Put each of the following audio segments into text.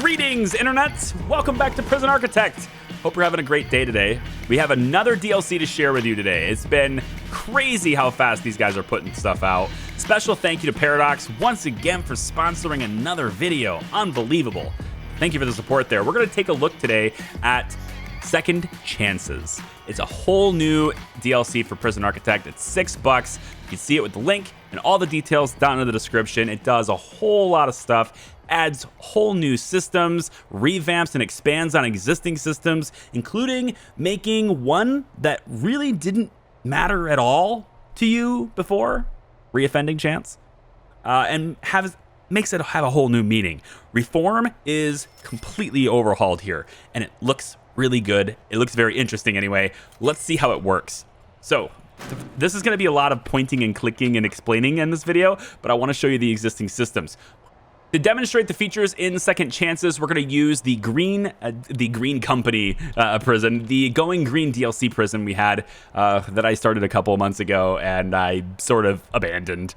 Greetings, internets! Welcome back to Prison Architect. Hope you're having a great day today. We have another DLC to share with you today. It's been crazy how fast these guys are putting stuff out. Special thank you to Paradox once again for sponsoring another video. Unbelievable. Thank you for the support there. We're going to take a look today at Second Chances. It's a whole new DLC for Prison Architect. It's $6. You can see it with the link and all the details down in the description. It does a whole lot of stuff. Adds whole new systems, revamps and expands on existing systems, including making one that really didn't matter at all to you before, reoffending chance, and makes it have a whole new meaning. Reform is completely overhauled here, and it looks really good. It looks very interesting anyway. Let's see how it works. So this is going to be a lot of pointing and clicking and explaining in this video, but I want to show you the existing systems. To demonstrate the features in Second Chances, we're going to use the Green Company prison, the Going Green DLC prison we had that I started a couple of months ago and I sort of abandoned.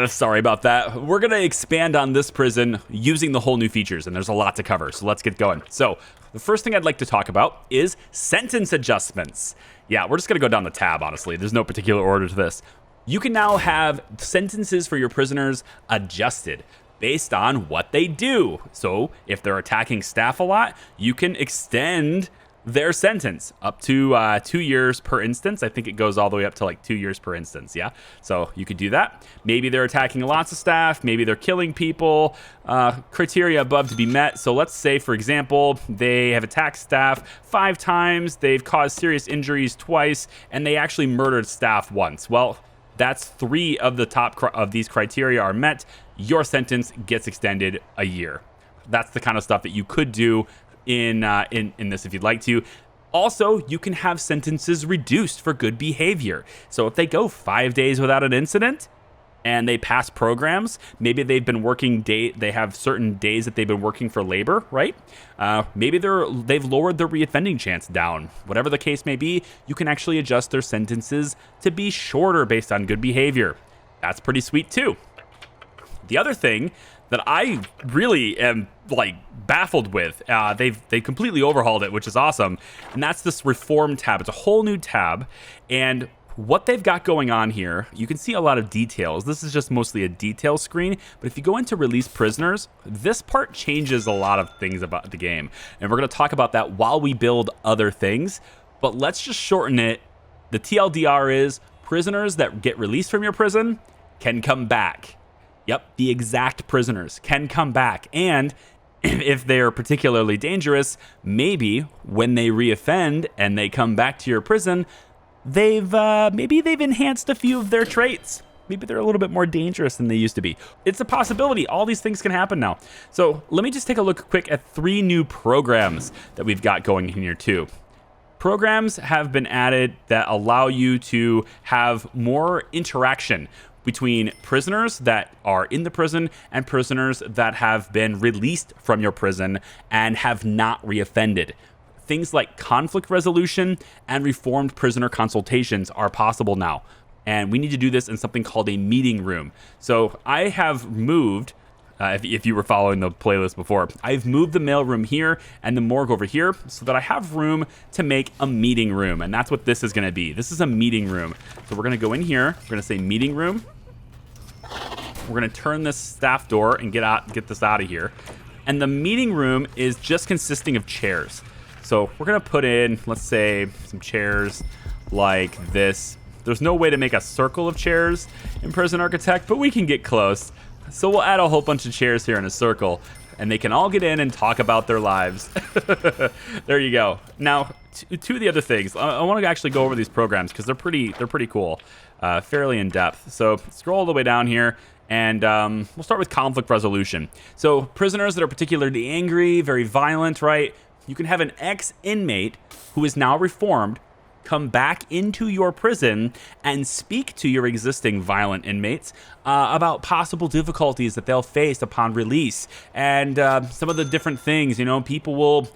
Sorry about that. We're going to expand on this prison using the whole new features, and there's a lot to cover, so let's get going. So the first thing I'd like to talk about is sentence adjustments. Yeah, we're just going to go down the tab, honestly. There's no particular order to this. You can now have sentences for your prisoners adjusted based on what they do. So if they're attacking staff a lot, you can extend their sentence up to 2 years per instance. I think it goes all the way up to like 2 years per instance. Yeah. So you could do that. Maybe they're attacking lots of staff. Maybe they're killing people. Criteria above to be met. So let's say, for example, they have attacked staff 5 times. They've caused serious injuries twice, and they actually murdered staff once. Well, that's 3 of the top of these criteria are met. Your sentence gets extended a year. That's the kind of stuff that you could do in this if you'd like to. Also, you can have sentences reduced for good behavior. So if they go 5 days without an incident and they pass programs, maybe they've been working they have certain days that they've been working for labor, right? Maybe they've lowered their reoffending chance down. Whatever the case may be, you can actually adjust their sentences to be shorter based on good behavior. That's pretty sweet too. The other thing that I really am like baffled with, they completely overhauled it, which is awesome, and that's this Reform tab. It's a whole new tab, and what they've got going on here, you can see a lot of details. This is just mostly a detail screen, but if you go into release prisoners, this part changes a lot of things about the game, and we're going to talk about that while we build other things. But let's just shorten it. The TLDR is prisoners that get released from your prison can come back. Yep, the exact prisoners can come back. And if they're particularly dangerous, maybe when they reoffend and they come back to your prison, maybe they've enhanced a few of their traits. Maybe they're a little bit more dangerous than they used to be. It's a possibility. All these things can happen now. So let me just take a look quick at 3 new programs that we've got going in here too. Programs have been added that allow you to have more interaction between prisoners that are in the prison and prisoners that have been released from your prison and have not reoffended. Things like conflict resolution and reformed prisoner consultations are possible now. And we need to do this in something called a meeting room. So I have moved, if you were following the playlist before, I've moved the mailroom here and the morgue over here so that I have room to make a meeting room. And that's what this is going to be. This is a meeting room. So we're going to go in here. We're going to say meeting room. We're going to turn this staff door and get this out of here. And the meeting room is just consisting of chairs. So we're going to put in, let's say, some chairs like this. There's no way to make a circle of chairs in Prison Architect, but we can get close. So we'll add a whole bunch of chairs here in a circle, and they can all get in and talk about their lives. There you go. Now, 2 of the other things. I want to actually go over these programs because they're pretty cool, fairly in depth. So scroll all the way down here, and we'll start with conflict resolution. So prisoners that are particularly angry, very violent, right? You can have an ex-inmate who is now reformed come back into your prison and speak to your existing violent inmates about possible difficulties that they'll face upon release, and some of the different things. People will,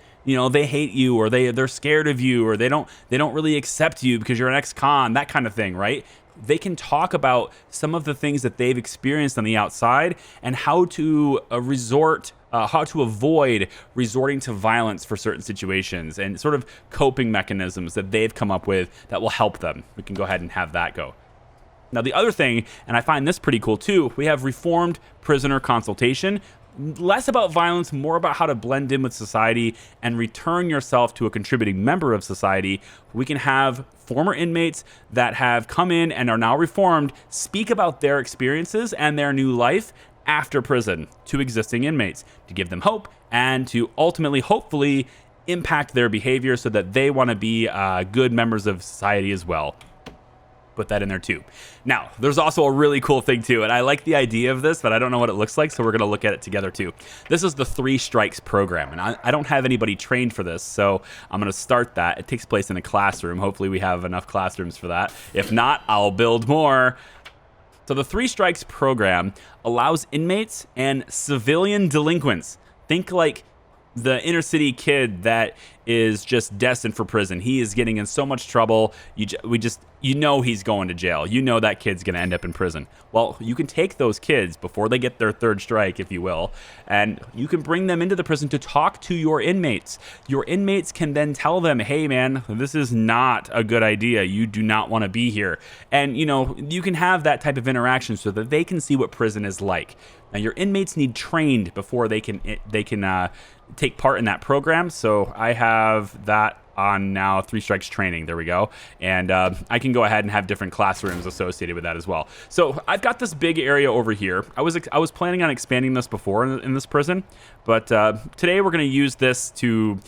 they hate you, or they're scared of you, or they don't really accept you because you're an ex-con, that kind of thing, right? they can talk about some of the things that they've experienced on the outside and how to how to avoid resorting to violence for certain situations and sort of coping mechanisms that they've come up with that will help them. We can go ahead and have that go. Now, the other thing, and I find this pretty cool too, we have reformed prisoner consultation. Less about violence, more about how to blend in with society and return yourself to a contributing member of society. We can have former inmates that have come in and are now reformed speak about their experiences and their new life after prison to existing inmates to give them hope and to ultimately, hopefully, impact their behavior so that they want to be good members of society as well. Put that in there too. Now, there's also a really cool thing too, and I like the idea of this, but I don't know what it looks like, so we're going to look at it together too. This is the 3 Strikes program, and I don't have anybody trained for this, so I'm going to start that. It takes place in a classroom. Hopefully we have enough classrooms for that. If not, I'll build more. So the 3 Strikes program allows inmates and civilian delinquents, think like the inner city kid that is just destined for prison. He is getting in so much trouble. You know he's going to jail. You know that kid's going to end up in prison. Well, you can take those kids before they get their 3rd strike, if you will, and you can bring them into the prison to talk to your inmates. Your inmates can then tell them, hey man, this is not a good idea. You do not want to be here. And you can have that type of interaction so that they can see what prison is like. Now, your inmates need trained before they can take part in that program. So I have that on now, 3 Strikes training. There we go. And I can go ahead and have different classrooms associated with that as well. So I've got this big area over here. I was planning on expanding this before in this prison, but today we're going to use this to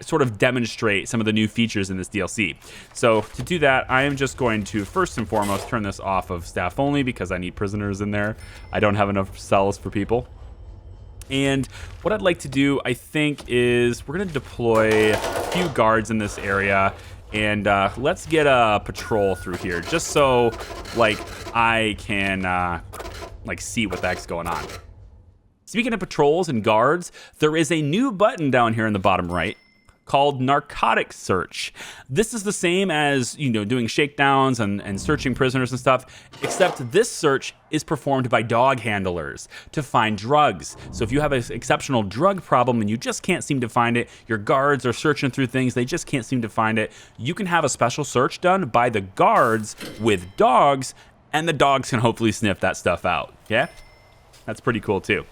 sort of demonstrate some of the new features in this DLC. So to do that, I am just going to first and foremost turn this off of staff only because I need prisoners in there. I don't have enough cells for people. And what I'd like to do, I think, is we're going to deploy a few guards in this area. And let's get a patrol through here just so, I can, see what the heck's going on. Speaking of patrols and guards, there is a new button down here in the bottom right called Narcotic Search. This is the same as, doing shakedowns and searching prisoners and stuff, except this search is performed by dog handlers to find drugs. So if you have an exceptional drug problem and you just can't seem to find it, your guards are searching through things, they just can't seem to find it, you can have a special search done by the guards with dogs, and the dogs can hopefully sniff that stuff out. Yeah? That's pretty cool too.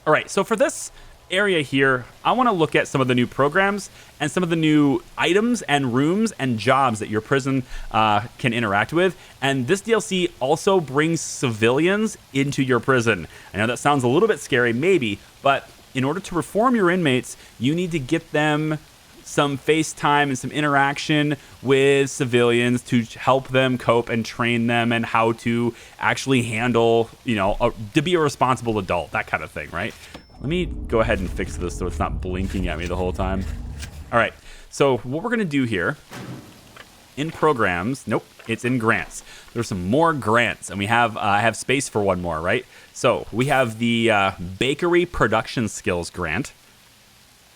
All right, so for this area here, I want to look at some of the new programs and some of the new items and rooms and jobs that your prison can interact with. And this DLC also brings civilians into your prison. I know that sounds a little bit scary, maybe, but in order to reform your inmates, you need to get them some FaceTime and some interaction with civilians to help them cope and train them and how to actually handle, to be a responsible adult, that kind of thing, right? Let me go ahead and fix this so it's not blinking at me the whole time. All right, so what we're going to do here in programs, nope, it's in grants. There's some more grants, and we have I have space for one more, right? So we have the Bakery Production Skills Grant.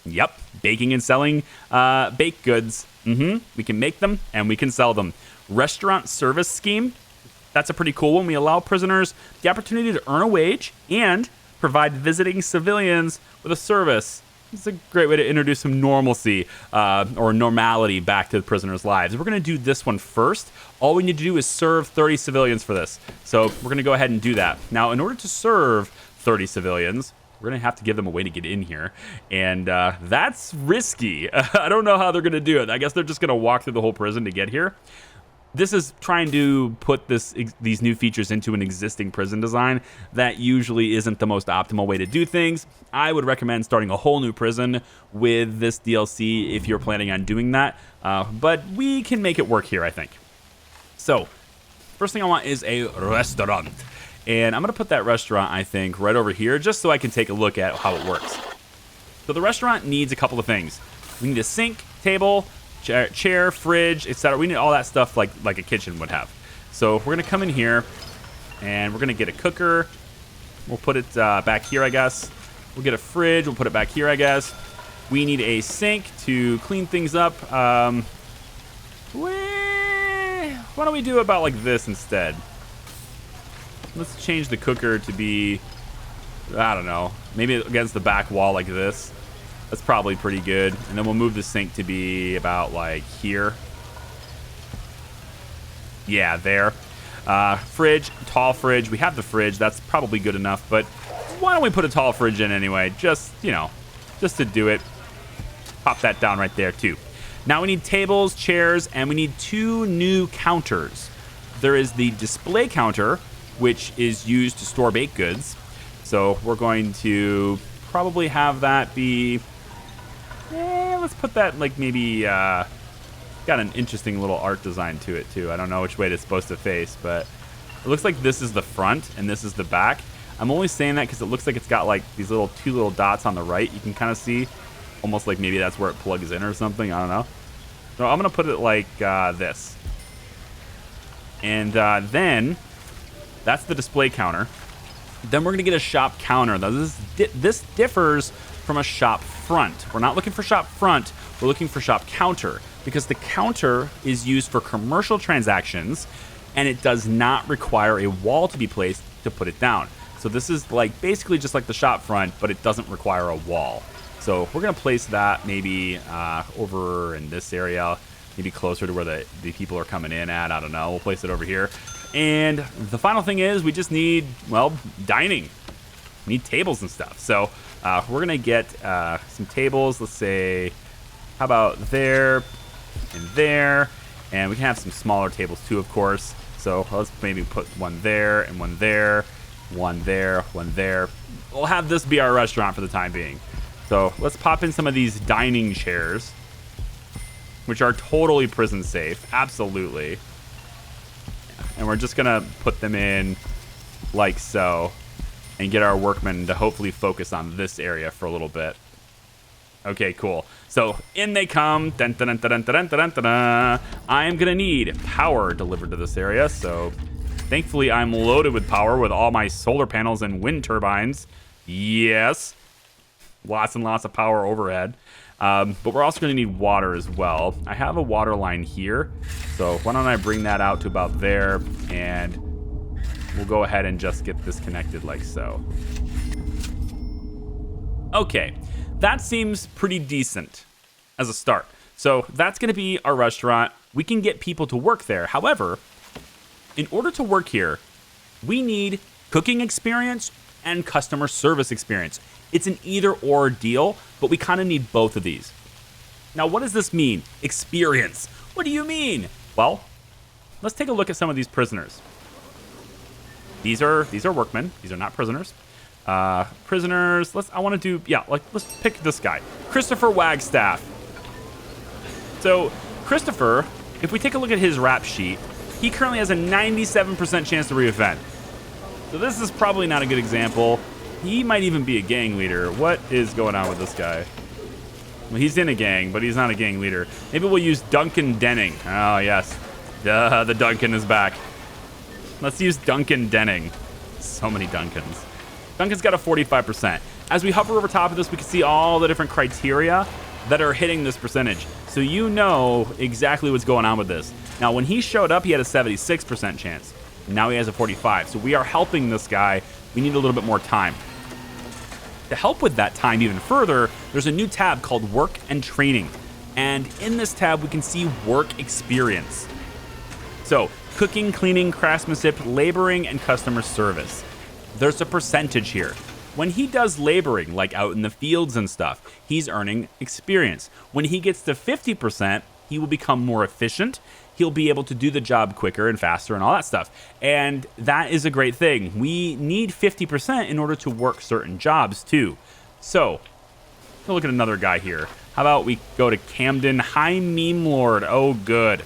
Yep, baking and selling baked goods. We can make them and we can sell them. Restaurant Service Scheme, that's a pretty cool one. We allow prisoners the opportunity to earn a wage and provide visiting civilians with a service. It's a great way to introduce some normalcy or normality back to the prisoners' lives. We're going to do this one first. All we need to do is serve 30 civilians for this. So we're going to go ahead and do that. Now, in order to serve 30 civilians, we're going to have to give them a way to get in here. And that's risky. I don't know how they're going to do it. I guess they're just going to walk through the whole prison to get here. This is trying to put these new features into an existing prison design that usually isn't the most optimal way to do things. I would recommend starting a whole new prison with this DLC if you're planning on doing that. But we can make it work here, I think. So, first thing I want is a restaurant. And I'm going to put that restaurant, I think, right over here just so I can take a look at how it works. So the restaurant needs a couple of things. We need a sink, table, chair, fridge, etc. We need all that stuff like a kitchen would have. So we're going to come in here and we're going to get a cooker. We'll put it back here, I guess. We'll get a fridge. We'll put it back here, I guess. We need a sink to clean things up. Why don't we do about like this instead? Let's change the cooker to be, I don't know, maybe against the back wall like this. That's probably pretty good. And then we'll move the sink to be about like here. Yeah, there. Fridge, tall fridge. We have the fridge. That's probably good enough. But why don't we put a tall fridge in anyway? Just, you know, just to do it. Pop that down right there too. Now we need tables, chairs, and we need 2 new counters. There is the display counter, which is used to store baked goods. So we're going to probably have that be... let's put that like maybe... got an interesting little art design to it too. I don't know which way it's supposed to face, but it looks like this is the front and this is the back. I'm only saying that because it looks like it's got like these 2 little dots on the right. You can kind of see almost like maybe that's where it plugs in or something. I don't know. So I'm going to put it like this. And then that's the display counter. Then we're going to get a shop counter. Now, this differs from a shop front. We're not looking for shop front. We're looking for shop counter because the counter is used for commercial transactions and it does not require a wall to be placed to put it down. So this is like basically just like the shop front, but it doesn't require a wall. So we're going to place that maybe over in this area, maybe closer to where the people are coming in at. I don't know. We'll place it over here. And the final thing is we just need, well, dining. We need tables and stuff. So we're going to get some tables. Let's say, how about there and there? And we can have some smaller tables too, of course. So let's maybe put one there and one there, one there, one there. We'll have this be our restaurant for the time being. So let's pop in some of these dining chairs, which are totally prison safe. Absolutely. And we're just going to put them in like so and get our workmen to hopefully focus on this area for a little bit. Okay, cool. So in they come. Dun, dun, dun, dun, dun, dun, dun, dun. I'm going to need power delivered to this area. So thankfully, I'm loaded with power with all my solar panels and wind turbines. Yes. Lots and lots of power overhead. But we're also going to need water as well. I have a water line here. So why don't I bring that out to about there. And we'll go ahead and just get this connected like so. Okay. That seems pretty decent as a start. So that's going to be our restaurant. We can get people to work there. However, in order to work here, we need cooking experience and customer service experience. It's an either or deal, but we kind of need both of these. Now, what does this mean? Experience. What do you mean? Well, let's take a look at some of these prisoners. These are workmen. These are not prisoners. Prisoners. Let's pick this guy, Christopher Wagstaff. So Christopher, if we take a look at his rap sheet, he currently has a 97% chance to reoffend. So this is probably not a good example. He might even be a gang leader. What is going on with this guy? Well, he's in a gang, but he's not a gang leader. Maybe we'll use Duncan Denning. Oh, yes. The Duncan is back. Let's use Duncan Denning. So many Duncans. Duncan's got a 45%. As we hover over top of this, we can see all the different criteria that are hitting this percentage. So you know exactly what's going on with this. Now, when he showed up, he had a 76% chance. Now he has a 45. So we are helping this guy. We need a little bit more time. To help with that time even further, there's a new tab called Work and Training. And in this tab, we can see work experience. So cooking, cleaning, craftsmanship, laboring, and customer service. There's a percentage here. When he does laboring, like out in the fields and stuff, he's earning experience. When he gets to 50%, he will become more efficient. He'll be able to do the job quicker and faster and all that stuff. And that is a great thing. We need 50% in order to work certain jobs too. So, let's look at another guy here. How about we go to Camden, High Meme Lord. Oh, good.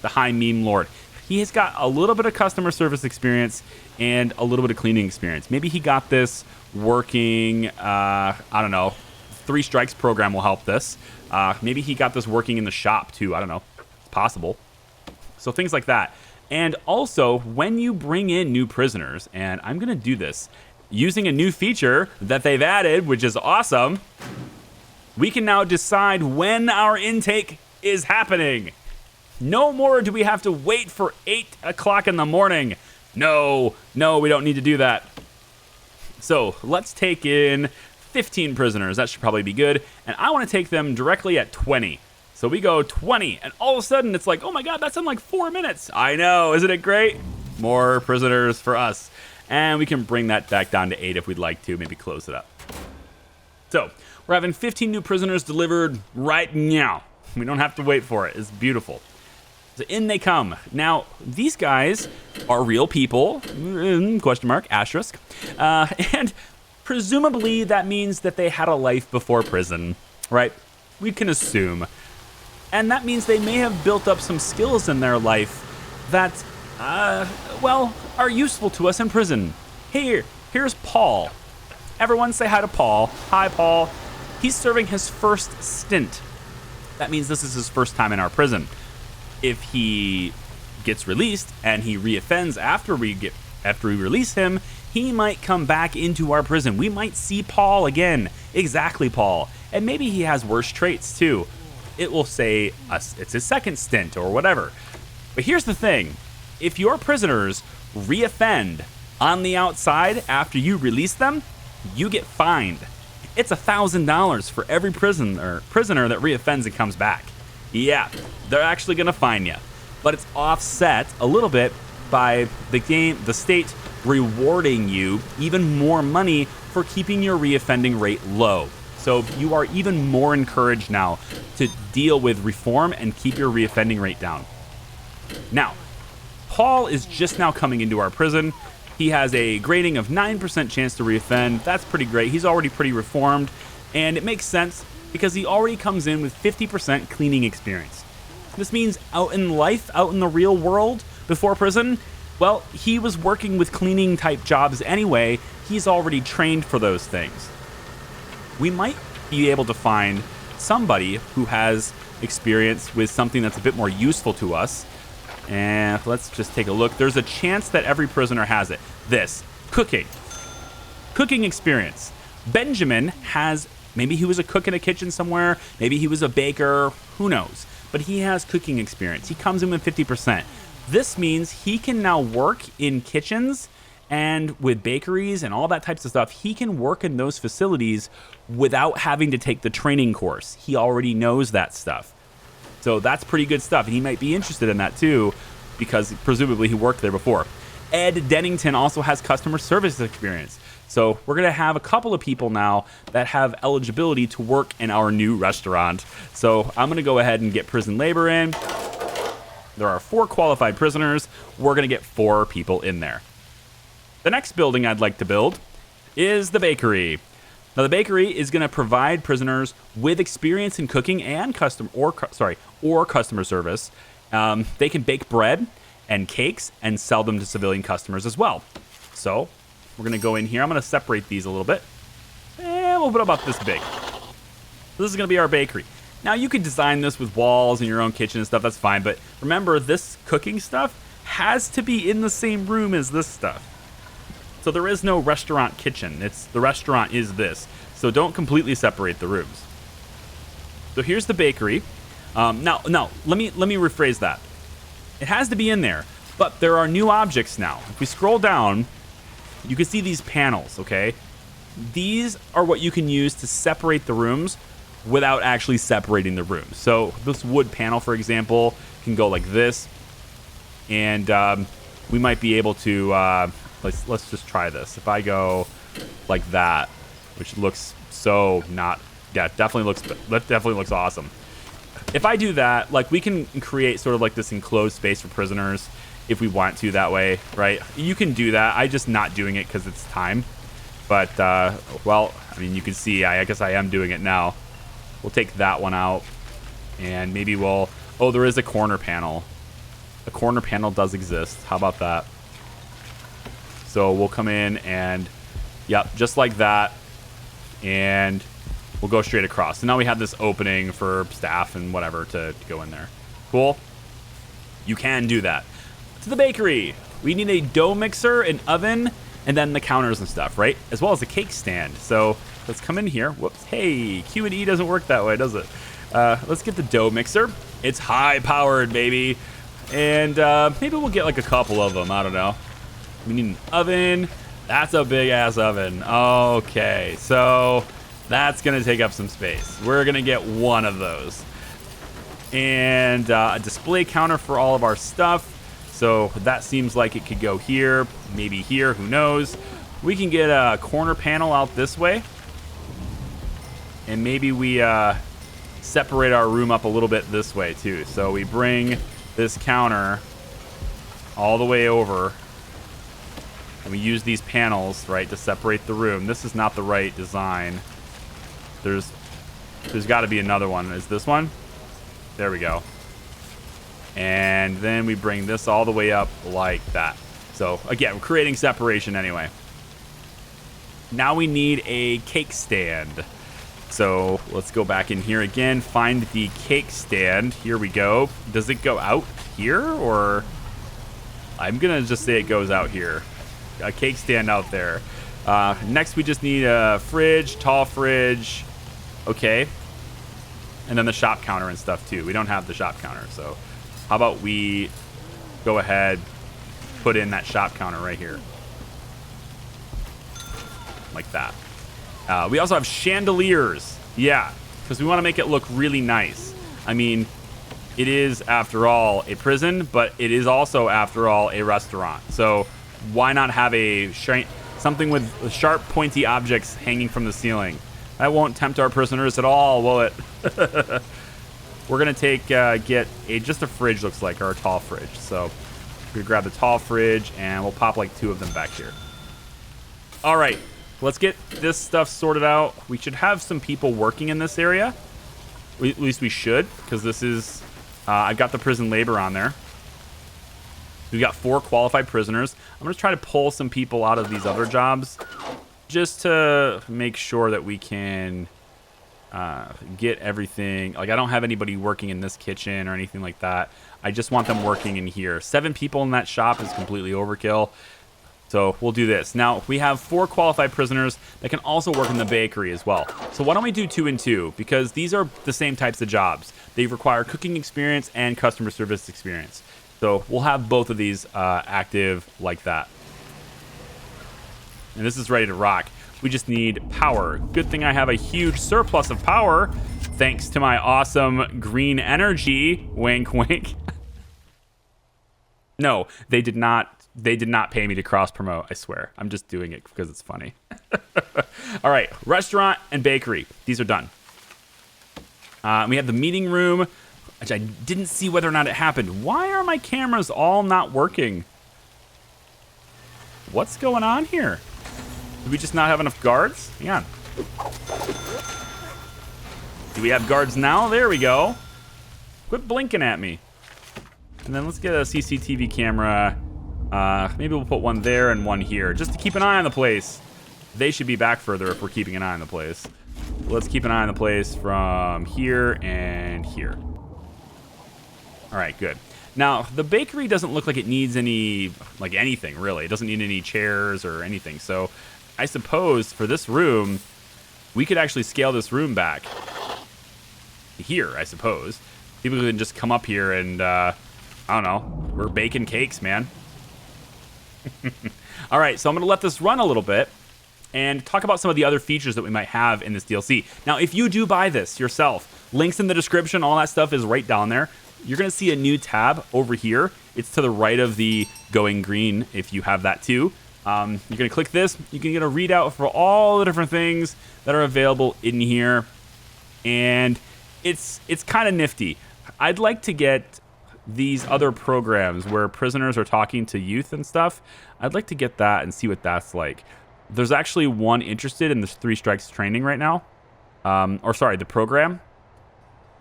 The High Meme Lord. He has got a little bit of customer service experience and a little bit of cleaning experience. Maybe he got this working, I don't know, 3 strikes program will help this. Maybe he got this working in the shop too. I don't know. It's possible. So things like that. And also, when you bring in new prisoners, and I'm going to do this using a new feature that they've added, which is awesome, we can now decide when our intake is happening. No more do we have to wait for 8 o'clock in the morning. No, we don't need to do that. So let's take in 15 prisoners. That should probably be good. And I want to take them directly at 20. So we go 20, and all of a sudden it's like, oh my God, that's in like 4 minutes. I know, isn't it great? More prisoners for us. And we can bring that back down to 8 if we'd like to, maybe close it up. So we're having 15 new prisoners delivered right now. We don't have to wait for it. It's beautiful. So in they come. Now, these guys are real people, question mark, asterisk. And presumably that means that they had a life before prison, right? We can assume. And that means they may have built up some skills in their life that, well, are useful to us in prison. Here's Paul. Everyone say hi to Paul. Hi, Paul. He's serving his first stint. That means this is his first time in our prison. If he gets released and he reoffends after we release him, he might come back into our prison. We might see Paul again. Exactly, Paul. And maybe he has worse traits too. It will say it's his second stint or whatever. But here's the thing. If your prisoners reoffend on the outside after you release them, you get fined. It's $1,000 for every prisoner that reoffends and comes back. Yeah, they're actually gonna fine you. But it's offset a little bit by the state rewarding you even more money for keeping your reoffending rate low. So you are even more encouraged now to deal with reform and keep your reoffending rate down. Now, Paul is just now coming into our prison. He has a grading of 9% chance to reoffend. That's pretty great. He's already pretty reformed, and it makes sense because he already comes in with 50% cleaning experience. This means out in life, out in the real world before prison, well, he was working with cleaning type jobs anyway. He's already trained for those things. We might be able to find somebody who has experience with something that's a bit more useful to us. And let's just take a look. There's a chance that every prisoner has it. This, cooking experience. Benjamin has, maybe he was a cook in a kitchen somewhere. Maybe he was a baker, who knows? But he has cooking experience. He comes in with 50%. This means he can now work in kitchens and with bakeries and all that types of stuff. He can work in those facilities without having to take the training course. He already knows that stuff. So that's pretty good stuff. And he might be interested in that too, because presumably he worked there before. Ed Dennington also has customer service experience. So we're going to have a couple of people now that have eligibility to work in our new restaurant. So I'm going to go ahead and get prison labor in. There are 4 qualified prisoners. We're going to get 4 people in there. The next building I'd like to build is the bakery. Now, the bakery is going to provide prisoners with experience in cooking and customer service. They can bake bread and cakes and sell them to civilian customers as well. So we're going to go in here. I'm going to separate these a little bit. And we'll put about this big. This is going to be our bakery. Now, you could design this with walls in your own kitchen and stuff. That's fine. But remember, this cooking stuff has to be in the same room as this stuff. So there is no restaurant kitchen. The restaurant is this. So don't completely separate the rooms. So here's the bakery. Now, let me rephrase that. It has to be in there, but there are new objects now. If we scroll down, you can see these panels, okay? These are what you can use to separate the rooms without actually separating the rooms. So this wood panel, for example, can go like this. And we might be able to... Let's just try this. If I go like that, which looks so not, yeah, that definitely looks awesome. If I do that, like, we can create sort of like this enclosed space for prisoners if we want to that way, right? You can do that. I'm just not doing it because it's time. But, well, I mean, you can see, I guess I am doing it now. We'll take that one out and maybe we'll, oh, there is a corner panel. A corner panel does exist. How about that? So we'll come in and, yep, just like that. And we'll go straight across. So now we have this opening for staff and whatever to go in there. Cool. You can do that. To the bakery. We need a dough mixer, an oven, and then the counters and stuff, right? As well as a cake stand. So let's come in here. Whoops. Hey, Q and E doesn't work that way, does it? Let's get the dough mixer. It's high powered, baby. And maybe we'll get like a couple of them. I don't know. We need an oven. That's a big ass oven. Okay, so that's gonna take up some space. We're gonna get one of those. And a display counter for all of our stuff. So that seems like it could go here, maybe here, who knows. We can get a corner panel out this way. And maybe we separate our room up a little bit this way too. So we bring this counter all the way over. And we use these panels, right, to separate the room. This is not the right design. There's got to be another one. Is this one? There we go. And then we bring this all the way up like that. So, again, we're creating separation anyway. Now we need a cake stand. So, let's go back in here again. Find the cake stand. Here we go. Does it go out here, or... I'm going to just say it goes out here. A cake stand out there. Next, we just need a fridge, tall fridge. Okay. And then the shop counter and stuff, too. We don't have the shop counter, so how about we go ahead, put in that shop counter right here. Like that. We also have chandeliers. Yeah, because we want to make it look really nice. I mean, it is, after all, a prison, but it is also, after all, a restaurant. So why not have something with sharp, pointy objects hanging from the ceiling? That won't tempt our prisoners at all, will it? We're going to get just a fridge, looks like, or a tall fridge. So we grab the tall fridge, and we'll pop like 2 of them back here. All right, let's get this stuff sorted out. We should have some people working in this area. At least we should, because this is... I've got the prison labor on there. We've got 4 qualified prisoners. I'm going to try to pull some people out of these other jobs just to make sure that we can get everything. Like, I don't have anybody working in this kitchen or anything like that. I just want them working in here. 7 people in that shop is completely overkill. So we'll do this. Now, we have 4 qualified prisoners that can also work in the bakery as well. So why don't we do 2 and 2? Because these are the same types of jobs. They require cooking experience and customer service experience. So we'll have both of these active like that. And this is ready to rock. We just need power. Good thing I have a huge surplus of power thanks to my awesome green energy. Wink, wink. No, they did not pay me to cross promote, I swear. I'm just doing it because it's funny. All right, restaurant and bakery. These are done. We have the meeting room, which I didn't see whether or not it happened. Why are my cameras all not working? What's going on here? Do we just not have enough guards? Hang on. Do we have guards now? There we go. Quit blinking at me. And then let's get a CCTV camera. Maybe we'll put one there and one here, just to keep an eye on the place. They should be back further if we're keeping an eye on the place. Let's keep an eye on the place from here and here. All right, good. Now, the bakery doesn't look like it needs anything, really. It doesn't need any chairs or anything. So I suppose for this room, we could actually scale this room back. Here, I suppose. People can just come up here and, I don't know, we're baking cakes, man. All right, so I'm going to let this run a little bit and talk about some of the other features that we might have in this DLC. Now, if you do buy this yourself, links in the description, all that stuff is right down there. You're going to see a new tab over here. It's to the right of the going green if you have that too. You're going to click this. You can get a readout for all the different things that are available in here. And it's kind of nifty. I'd like to get these other programs where prisoners are talking to youth and stuff. I'd like to get that and see what that's like. There's actually one interested in this 3 Strikes training right now. The program.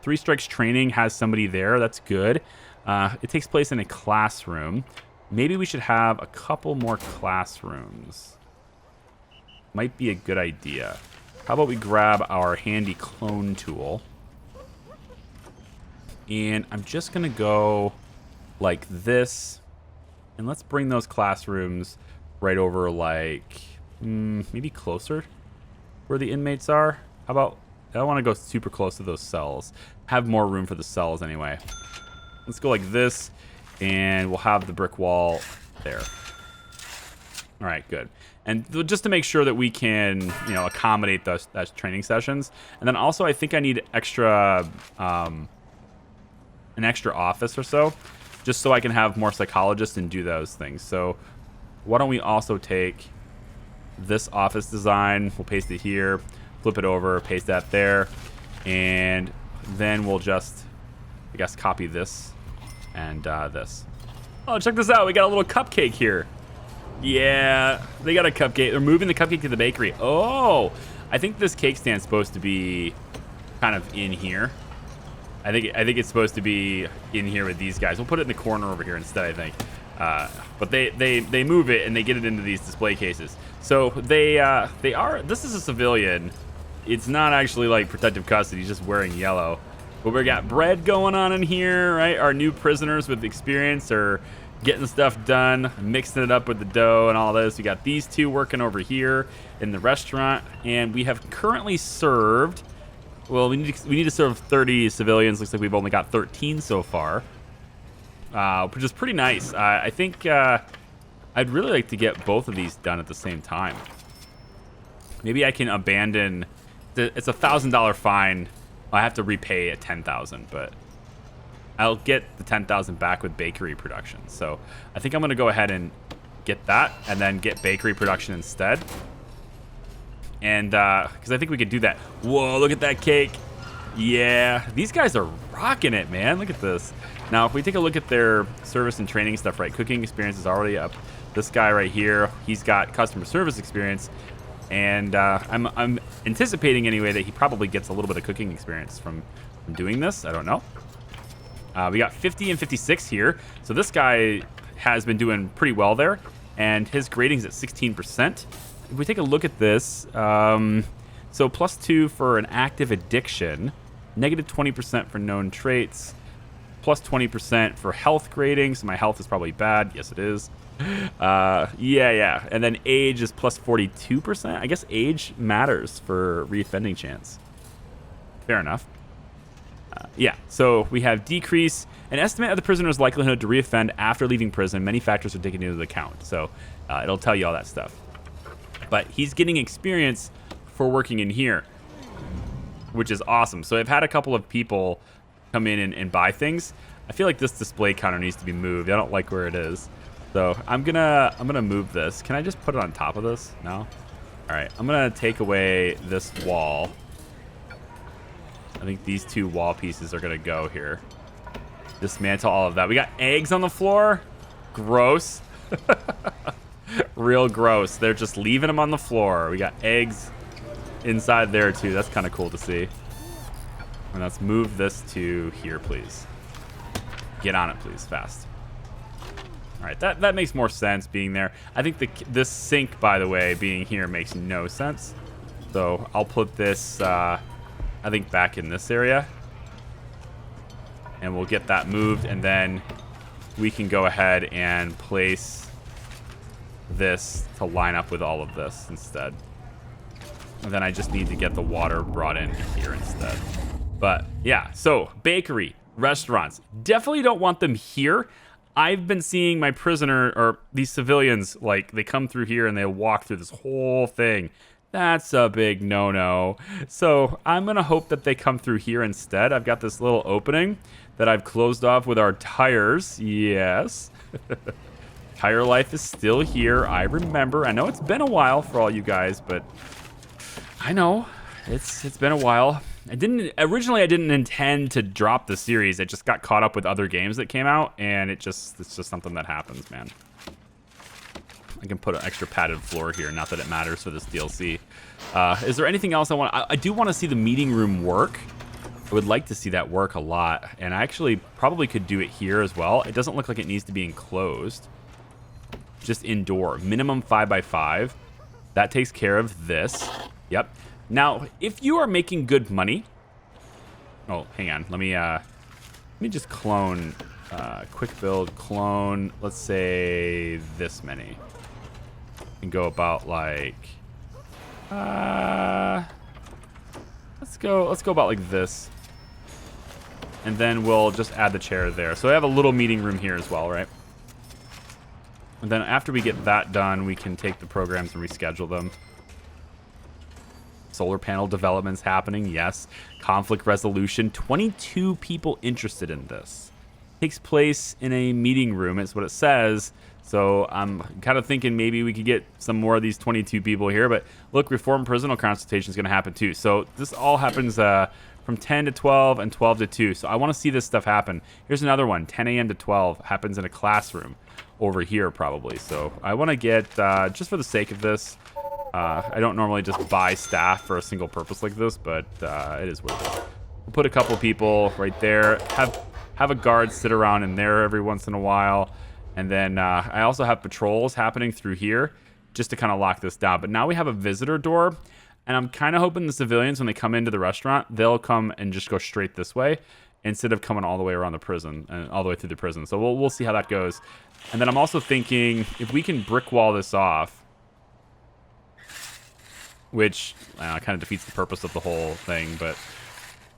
3 Strikes training has somebody there. That's good. It takes place in a classroom. Maybe we should have a couple more classrooms. Might be a good idea. How about we grab our handy clone tool. And I'm just going to go like this. And let's bring those classrooms right over like maybe closer where the inmates are. How about I don't want to go super close to those cells. Have more room for the cells anyway. Let's go like this, and we'll have the brick wall there. All right, good. And just to make sure that we can, accommodate those training sessions. And then also, I think I need extra, an extra office or so, just so I can have more psychologists and do those things. So why don't we also take this office design, we'll paste it here, flip it over, paste that there, and then we'll just, I guess, copy this and this. Oh, check this out. We got a little cupcake here. Yeah, they got a cupcake. They're moving the cupcake to the bakery. Oh, I think this cake stand's supposed to be kind of in here. I think it's supposed to be in here with these guys. We'll put it in the corner over here instead, I think. But they move it and they get it into these display cases. So they are. This is a civilian. It's not actually like protective custody. He's just wearing yellow. But we got bread going on in here, right? Our new prisoners with experience are getting stuff done, mixing it up with the dough and all this. We got these two working over here in the restaurant, and we have currently served. Well, we need to serve 30 civilians. Looks like we've only got 13 so far, which is pretty nice. I think I'd really like to get both of these done at the same time. Maybe I can abandon. It's a $1,000 fine. I have to repay at 10,000, but I'll get the 10,000 back with bakery production. So I think I'm going to go ahead and get that and then get bakery production instead. And because I think we could do that. Whoa, look at that cake. Yeah, these guys are rocking it, man. Look at this. Now, if we take a look at their service and training stuff, right? Cooking experience is already up. This guy right here, he's got customer service experience. And I'm anticipating anyway that he probably gets a little bit of cooking experience from doing this. I don't know. We got 50 and 56 here. So this guy has been doing pretty well there. And his grading's at 16%. If we take a look at this, so +2 for an active addiction, -20% for known traits, +20% for health grading. So my health is probably bad. Yes, it is. Yeah. And then age is +42%. I guess age matters for reoffending chance. Fair enough. Yeah, so we have decrease, an estimate of the prisoner's likelihood to reoffend after leaving prison. Many factors are taken into account. So it'll tell you all that stuff. But he's getting experience for working in here, which is awesome. So I've had a couple of people come in and buy things. I feel like this display counter needs to be moved. I don't like where it is. So I'm gonna move this. Can I just put it on top of this? No? All right, I'm gonna take away this wall. I think these two wall pieces are gonna go here. Dismantle all of that. We got eggs on the floor. Gross. Real gross. They're just leaving them on the floor. We got eggs inside there too. That's kind of cool to see. And let's move this to here, please. Get on it, please, fast. All right, that makes more sense being there. I think this sink, by the way, being here makes no sense. So I'll put this, I think, back in this area. And we'll get that moved, and then we can go ahead and place this to line up with all of this instead. And then I just need to get the water brought in here instead. But yeah, so bakery, restaurants, definitely don't want them here. I've been seeing my prisoner, or these civilians, like, they come through here and they walk through this whole thing. That's a big no-no. So I'm going to hope that they come through here instead. I've got this little opening that I've closed off with our tires. Yes. Tire life is still here. I remember. I know it's been a while for all you guys, but I know it's been a while. Originally I didn't intend to drop the series. I just got caught up with other games that came out, and it's just something that happens, man. I can put an extra padded floor here, not that it matters for this DLC. Is there anything else I want? I do want to see the meeting room work. I would like to see that work a lot, and I actually probably could do it here as well. It doesn't look like it needs to be enclosed. Just indoor, minimum 5x5. That takes care of this. Yep. Now, if you are making good money, oh, hang on. Let me just clone. Quick build, clone. Let's say this many. And go about like. Let's go about like this. And then we'll just add the chair there. So I have a little meeting room here as well, right? And then after we get that done, we can take the programs and reschedule them. Solar panel development's happening, yes. Conflict resolution, 22 people interested in this. Takes place in a meeting room, is what it says. So I'm kind of thinking maybe we could get some more of these 22 people here. But look, reform personal consultation is going to happen too. So this all happens from 10 to 12 and 12 to 2. So I want to see this stuff happen. Here's another one, 10 a.m. to 12, happens in a classroom over here probably. So I want to get, just for the sake of this, I don't normally just buy staff for a single purpose like this, but it is worth it. We'll put a couple people right there, have a guard sit around in there every once in a while. And then I also have patrols happening through here just to kind of lock this down. But now we have a visitor door. And I'm kind of hoping the civilians, when they come into the restaurant, they'll come and just go straight this way instead of coming all the way around the prison and all the way through the prison. So we'll see how that goes. And then I'm also thinking if we can brick wall this off, which kind of defeats the purpose of the whole thing, but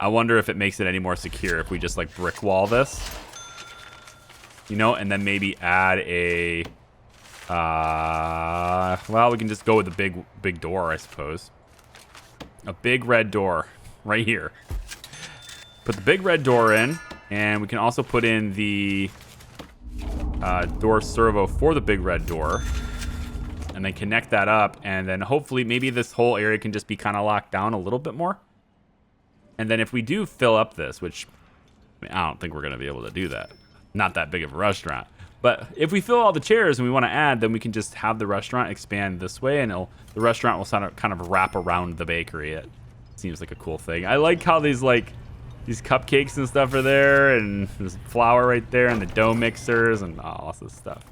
I wonder if it makes it any more secure if we just like brick wall this, you know, and then maybe add a, well, we can just go with the big door, I suppose. A big red door right here. Put the big red door in, and we can also put in the door servo for the big red door, and then connect that up, and then hopefully maybe this whole area can just be kind of locked down a little bit more. And then if we do fill up this, which I don't think we're going to be able to do that. Not that big of a restaurant. But if we fill all the chairs and we want to add, then we can just have the restaurant expand this way, and the restaurant will kind of wrap around the bakery. It seems like a cool thing. I like how these cupcakes and stuff are there, and there's flour right there, and the dough mixers, and all this stuff.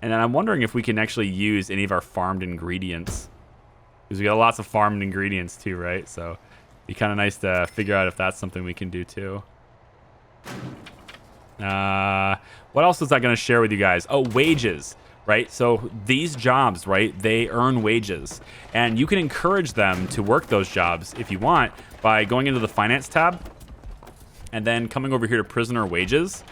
And then I'm wondering if we can actually use any of our farmed ingredients, because we got lots of farmed ingredients too, right? So it'd be kind of nice to figure out if that's something we can do too. What else was I going to share with you guys? Oh, wages, right? So these jobs, right, they earn wages, and you can encourage them to work those jobs if you want by going into the finance tab and then coming over here to prisoner wages.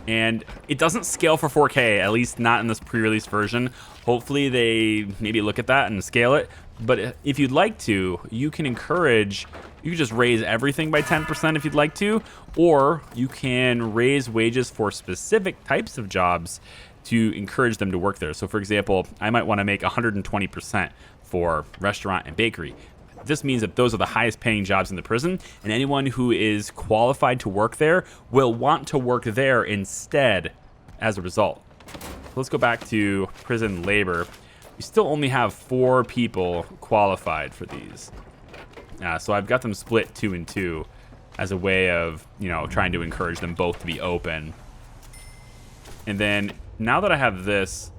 And it doesn't scale for 4K, at least not in this pre-release version. Hopefully they maybe look at that and scale it. But if you'd like to, you can just raise everything by 10% if you'd like to, or you can raise wages for specific types of jobs to encourage them to work there. So for example, I might want to make 120% for restaurant and bakery. This means that those are the highest paying jobs in the prison, and anyone who is qualified to work there will want to work there instead as a result. Let's go back to prison labor. We still only have 4 people qualified for these. So I've got them split 2 and 2 as a way of, trying to encourage them both to be open. And then now that I have this,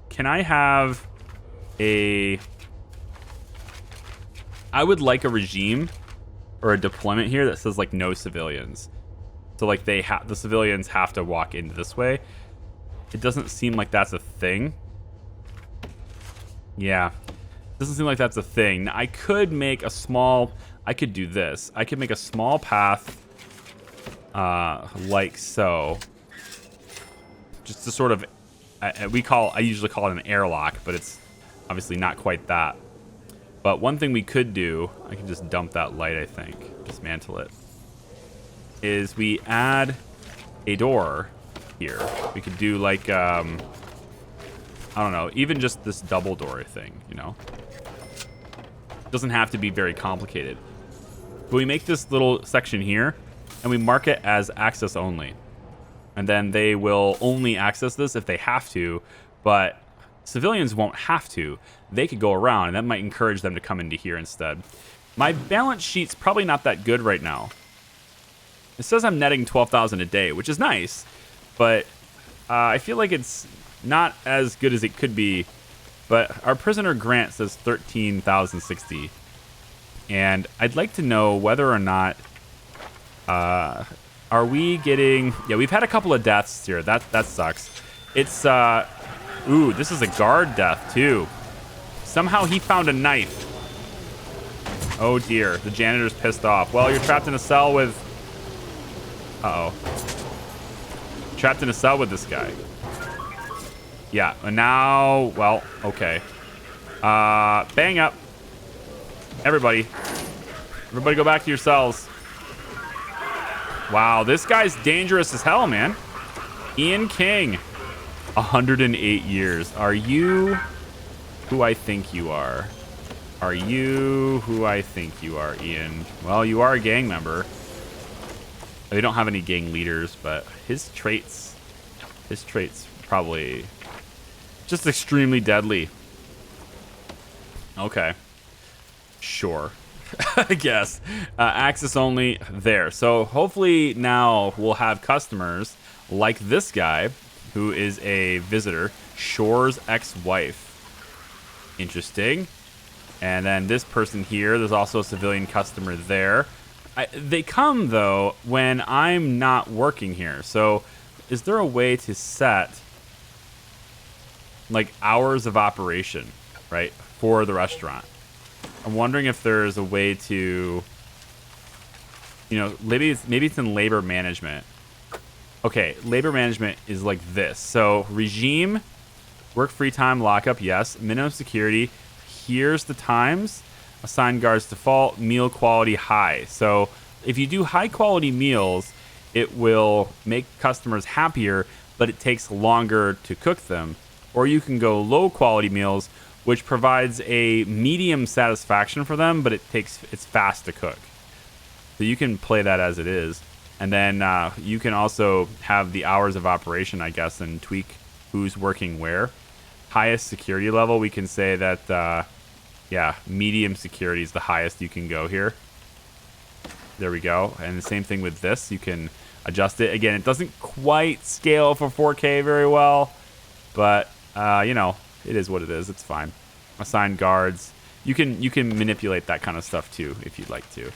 can I have I would like a regime or a deployment here that says like no civilians. So like the civilians have to walk into this way. It doesn't seem like that's a thing. Yeah. Doesn't seem like that's a thing. Now, I could do this. I could make a small path like so. Just to sort of, I usually call it an airlock, but it's obviously not quite that. But one thing we could do, I can just dump that light, I think, dismantle it, is we add a door here. We could do like, I don't know, even just this double door thing, It doesn't have to be very complicated. But we make this little section here, and we mark it as access only. And then they will only access this if they have to, but civilians won't have to. They could go around, and that might encourage them to come into here instead. My balance sheet's probably not that good right now. It says I'm netting 12,000 a day, which is nice, but I feel like it's not as good as it could be. But our prisoner grant says 13,060, and I'd like to know whether or not are we getting? Yeah, we've had a couple of deaths here. That sucks. It's this is a guard death too. Somehow he found a knife. Oh dear, the janitor's pissed off. Well, you're trapped in a cell with... Uh-oh. Trapped in a cell with this guy. Yeah, and now... Well, okay. Bang up. Everybody. Everybody go back to your cells. Wow, this guy's dangerous as hell, man. Ian King. 108 years. Are you who I think you are? Are you who I think you are, Ian? Well, you are a gang member. They don't have any gang leaders, but his traits probably just extremely deadly. Okay. Sure. I guess. Access only there. So hopefully now we'll have customers like this guy who is a visitor, Shore's ex-wife. Interesting. And then this person here, there's also a civilian customer there. They come, though, when I'm not working here. So is there a way to set, like, hours of operation, right, for the restaurant? I'm wondering if there's a way to, you know, maybe it's in labor management. Okay, labor management is like this. So regime, work free time, lockup, yes. Minimum security. Here's the times. Assign guards default, meal quality high. So if you do high quality meals, it will make customers happier, but it takes longer to cook them. Or you can go low quality meals, which provides a medium satisfaction for them, but it's fast to cook. So you can play that as it is. And then you can also have the hours of operation, I guess, and tweak who's working where. Highest security level, we can say that, yeah, medium security is the highest you can go here. There we go. And the same thing with this. You can adjust it. Again, it doesn't quite scale for 4K very well, but, you know, it is what it is. It's fine. Assign guards. You can manipulate that kind of stuff, too, if you'd like to.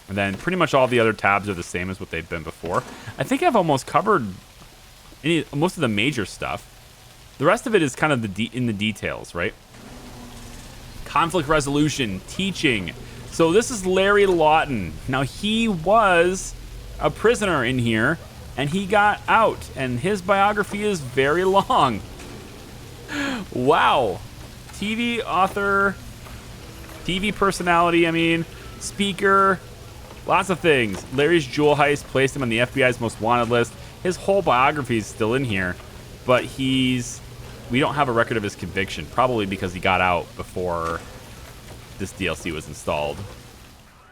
And then pretty much all the other tabs are the same as what they've been before. I think I've almost covered most of the major stuff. The rest of it is kind of in the details, right? Conflict resolution, teaching. So this is Larry Lawton. Now, he was a prisoner in here, and he got out, and his biography is very long. Wow. TV author, TV personality, I mean, speaker, lots of things. Larry's jewel heist placed him on the FBI's most wanted list. His whole biography is still in here, but we don't have a record of his conviction, probably because he got out before this DLC was installed.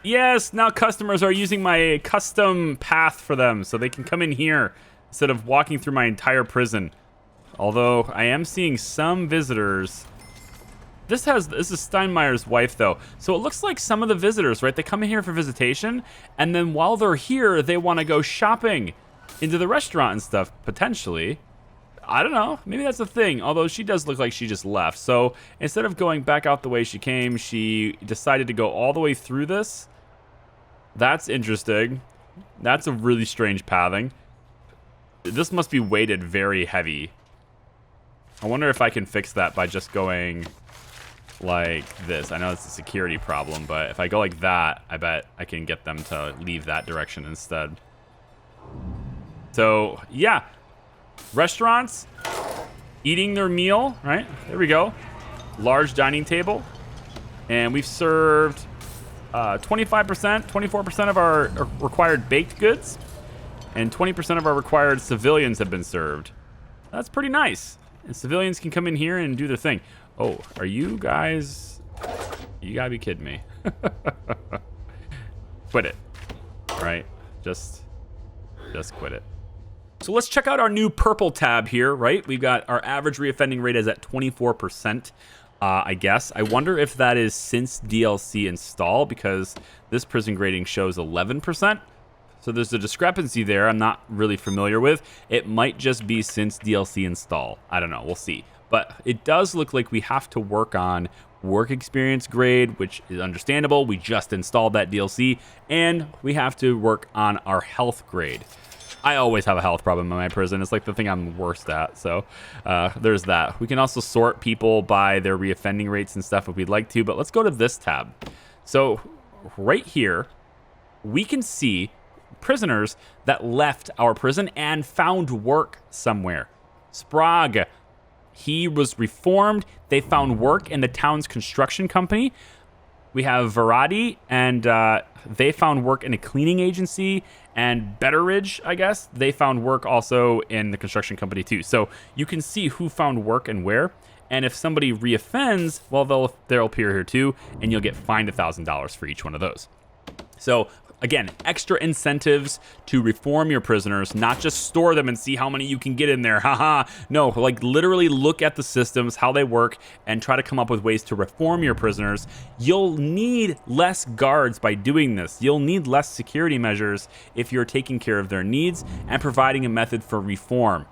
Yes, now customers are using my custom path for them, so they can come in here instead of walking through my entire prison. Although I am seeing some visitors. This is Steinmeier's wife, though. So it looks like some of the visitors, right? They come in here for visitation, and then while they're here, they want to go shopping into the restaurant and stuff, potentially. I don't know. Maybe that's a thing. Although she does look like she just left. So instead of going back out the way she came, she decided to go all the way through this. That's interesting. That's a really strange pathing. This must be weighted very heavy. I wonder if I can fix that by just going like this. I know it's a security problem, but if I go like that, I bet I can get them to leave that direction instead. So, yeah. Restaurants, eating their meal, right? There we go. Large dining table. And we've served 25%, 24% of our required baked goods. And 20% of our required civilians have been served. That's pretty nice. And civilians can come in here and do their thing. Oh, are you guys... You gotta be kidding me. Quit it. Right? Just quit it. So let's check out our new purple tab here, right? We've got our average reoffending rate is at 24%, I guess. I wonder if that is since DLC install, because this prison grading shows 11%. So there's a discrepancy there I'm not really familiar with. It might just be since DLC install. I don't know. We'll see. But it does look like we have to work on work experience grade, which is understandable. We just installed that DLC. And we have to work on our health grade. I always have a health problem in my prison. It's like the thing I'm worst at. So there's that. We can also sort people by their reoffending rates and stuff if we'd like to. But let's go to this tab. So right here, we can see prisoners that left our prison and found work somewhere. Sprague, he was reformed. They found work in the town's construction company. We have Verratti, and they found work in a cleaning agency. And Betteridge, I guess, they found work also in the construction company too. So you can see who found work and where. And if somebody reoffends, well, they'll appear here too, and you'll get fined $1,000 for each one of those. So again, extra incentives to reform your prisoners, not just store them and see how many you can get in there. Haha. No, like literally look at the systems, how they work, and try to come up with ways to reform your prisoners. You'll need less guards by doing this. You'll need less security measures if you're taking care of their needs and providing a method for reform.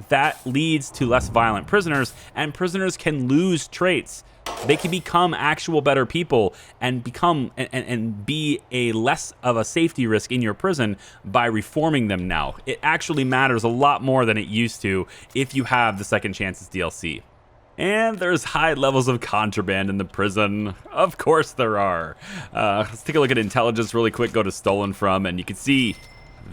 That leads to less violent prisoners, and prisoners can lose traits. They can become actual better people and become and be a less of a safety risk in your prison by reforming them now. It actually matters a lot more than it used to if you have the Second Chances DLC. And there's high levels of contraband in the prison. Of course there are. Let's take a look at intelligence really quick, go to stolen from, and you can see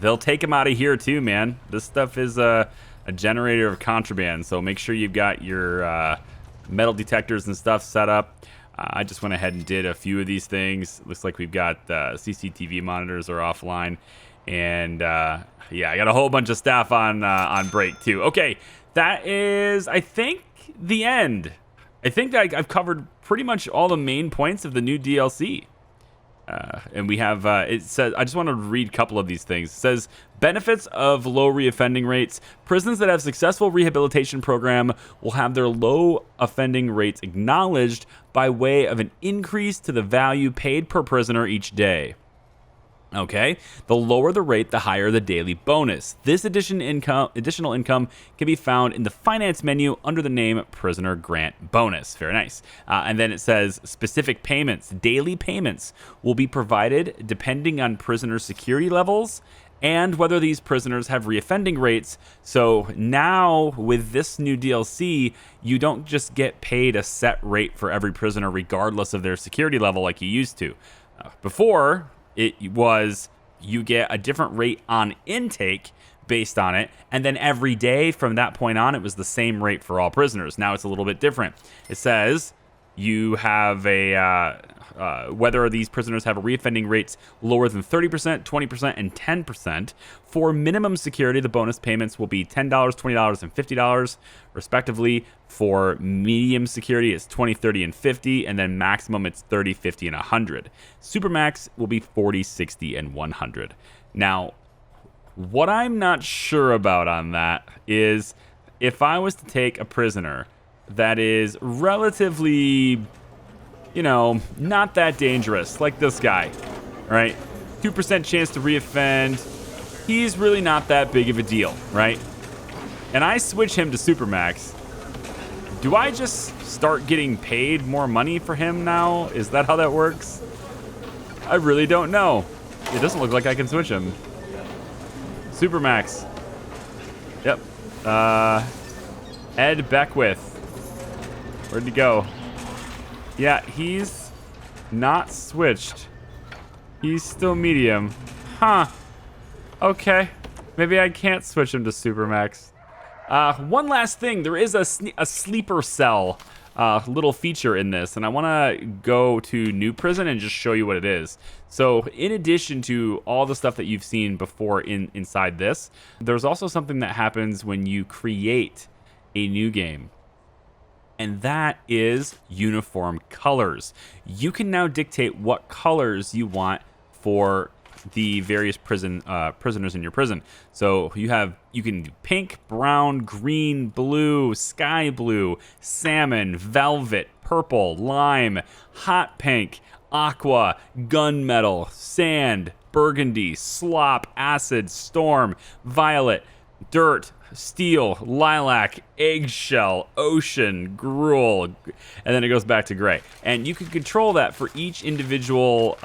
they'll take them out of here too, man. This stuff is a generator of contraband, so make sure you've got your metal detectors and stuff set up. I just went ahead and did a few of these things. Looks like we've got CCTV monitors are offline, and yeah, I got a whole bunch of staff on break too. Okay, that is, I think, the end. I think that I've covered pretty much all the main points of the new DLC. And we have, it says, I just want to read a couple of these things. It says, benefits of low reoffending rates. Prisons that have successful rehabilitation program will have their low offending rates acknowledged by way of an increase to the value paid per prisoner each day. Okay, the lower the rate, the higher the daily bonus. This additional income can be found in the finance menu under the name Prisoner Grant Bonus. Very nice. And then it says specific payments. Daily payments will be provided depending on prisoner security levels and whether these prisoners have reoffending rates. So now with this new DLC, you don't just get paid a set rate for every prisoner regardless of their security level like you used to. Before, it was you get a different rate on intake based on it, and then every day from that point on, it was the same rate for all prisoners. Now it's a little bit different. It says you have a whether these prisoners have a reoffending rates lower than 30%, 20%, and 10%. For minimum security, the bonus payments will be $10, $20, and $50, respectively. For medium security, it's 20, 30, and 50, and then maximum, it's 30, 50, and 100. Supermax will be 40, 60, and 100. Now, what I'm not sure about on that is if I was to take a prisoner that is relatively, you know, not that dangerous, like this guy, right? 2% chance to reoffend. He's really not that big of a deal, right? And I switch him to Supermax. Do I just start getting paid more money for him now? Is that how that works? I really don't know. It doesn't look like I can switch him. Supermax. Yep. Ed Beckwith. Where'd he go? Yeah, he's not switched. He's still medium. Huh. Okay. Maybe I can't switch him to Supermax. One last thing. There is a sleeper cell little feature in this, and I want to go to New Prison and just show you what it is. So in addition to all the stuff that you've seen before inside this, there's also something that happens when you create a new game. And that is uniform colors. You can now dictate what colors you want for the various prisoners in your prison. So you can do pink, brown, green, blue, sky blue, salmon, velvet, purple, lime, hot pink, aqua, gunmetal, sand, burgundy, slop, acid, storm, violet, dirt, steel, lilac, eggshell, ocean, gruel, and then it goes back to gray. And you can control that for each individual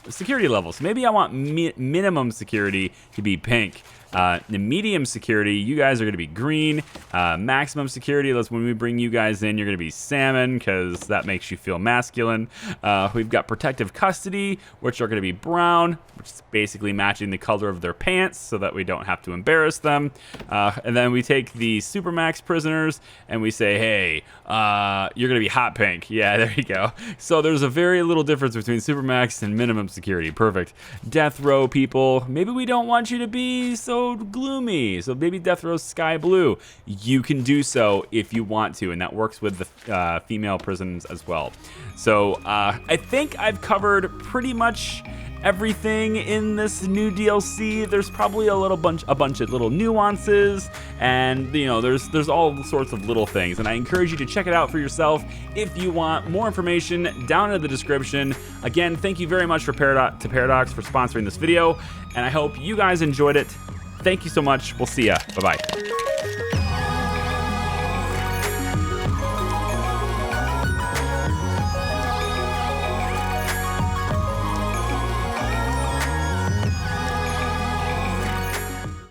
security level. So maybe I want minimum security to be pink, The medium security, you guys are going to be green. Maximum security, that's when we bring you guys in, you're going to be salmon because that makes you feel masculine. We've got protective custody, which are going to be brown, which is basically matching the color of their pants so that we don't have to embarrass them. And then we take the Supermax prisoners and we say, hey, you're going to be hot pink. Yeah, there you go. So there's a very little difference between Supermax and minimum security. Perfect. Death row people, maybe we don't want you to be so gloomy. So maybe death row's sky blue. You can do so if you want to, and that works with the female prisons as well. So I think I've covered pretty much everything in this new DLC. There's probably a bunch of little nuances, and you know, there's all sorts of little things, and I encourage you to check it out for yourself if you want more information down in the description. Again, thank you very much to Paradox for sponsoring this video, and I hope you guys enjoyed it. Thank you so much. We'll see ya. Bye-bye.